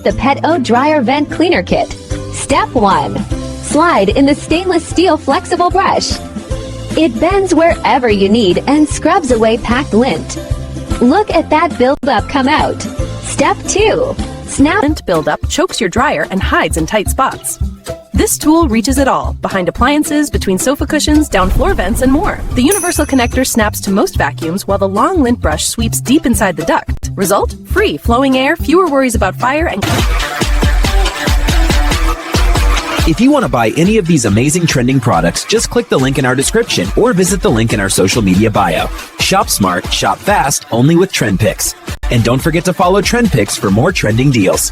the PetOde Dryer Vent Cleaner Kit. Step 1. Slide in the stainless steel flexible brush. It bends wherever you need and scrubs away packed lint. Look at that buildup come out. Step 2. Snap. Lint buildup chokes your dryer and hides in tight spots. This tool reaches it all, behind appliances, between sofa cushions, down floor vents, and more. The universal connector snaps to most vacuums, while the long lint brush sweeps deep inside the duct. Result? Free flowing air, fewer worries about fire, and... If you want to buy any of these amazing trending products, just click the link in our description or visit the link in our social media bio. Shop smart, shop fast, only with TrendPicks. And don't forget to follow TrendPicks for more trending deals.